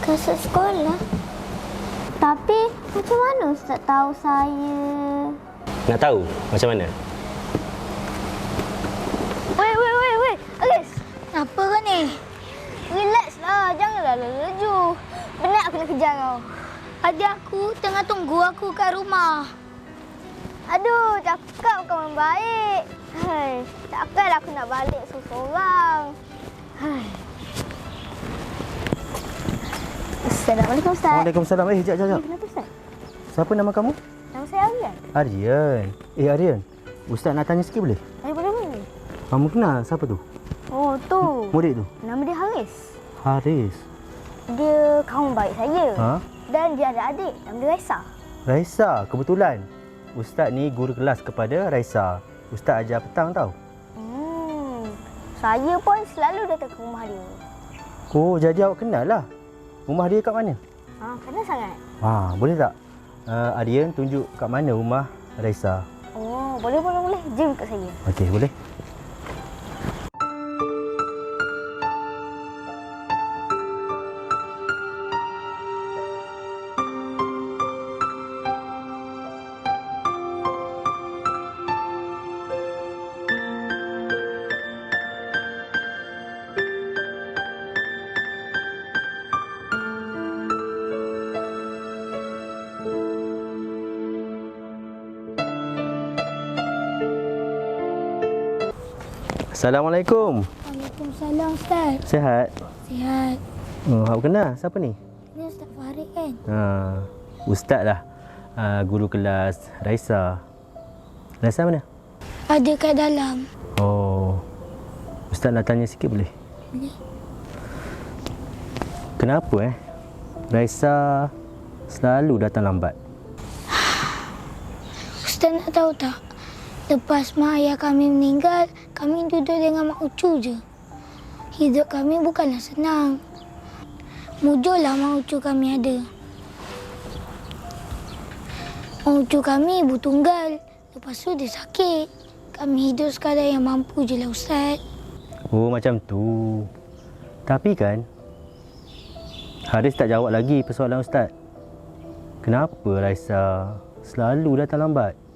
Kasut sekolah. Tapi macam mana Ustaz tahu saya? Nak tahu macam mana? Weh. Alis. Apa kau ni? Relax lah. Janganlah laju. Penat aku nak kejar kau. Adik aku tengah tunggu aku kat rumah. Aduh, cakap kau membaik. Hai, takkan aku nak balik seorang-seorang. Hai. Assalamualaikum Ustaz. Waalaikumsalam. Sekejap. Kenapa Ustaz? Siapa nama kamu? Nama saya Aryan. Aryan. Aryan. Ustaz nak tanya sikit boleh? Boleh. Kamu kenal siapa tu? Oh, tu. Murid tu? Nama dia Haris. Haris. Dia kawan baik saya. Ha? Dan dia ada adik. Nama dia Raisa. Raisa. Kebetulan. Ustaz ni guru kelas kepada Raisa. Ustaz ajar petang tau. Saya pun selalu datang ke rumah dia. Oh, jadi awak kenal lah. Rumah dia kat mana? Kenal sangat. Boleh tak? Aryan tunjuk kat mana rumah Raisa. Oh, boleh. Jom kat saya. Okey, boleh. Assalamualaikum. Waalaikumsalam Ustaz. Sihat? Sihat. Awak kenal siapa ni? Ini Ustaz Farid kan? Ustaz lah. Guru kelas Raisa. Raisa mana? Ada kat dalam. Oh. Ustaz nak tanya sikit boleh? Boleh. Kenapa Raisa selalu datang lambat? Ustaz nak tahu tak? Lepas mak ayah kami meninggal, kami duduk dengan Mak Ucu je. Hidup kami bukanlah senang. Mujurlah Mak Ucu kami ada. Mak Ucu kami ibu tunggal. Lepas tu dia sakit. Kami hidup sekadar yang mampu je lah Ustaz. Oh, macam tu. Tapi kan, Haris tak jawab lagi persoalan Ustaz. Kenapa Raisa selalu datang lambat?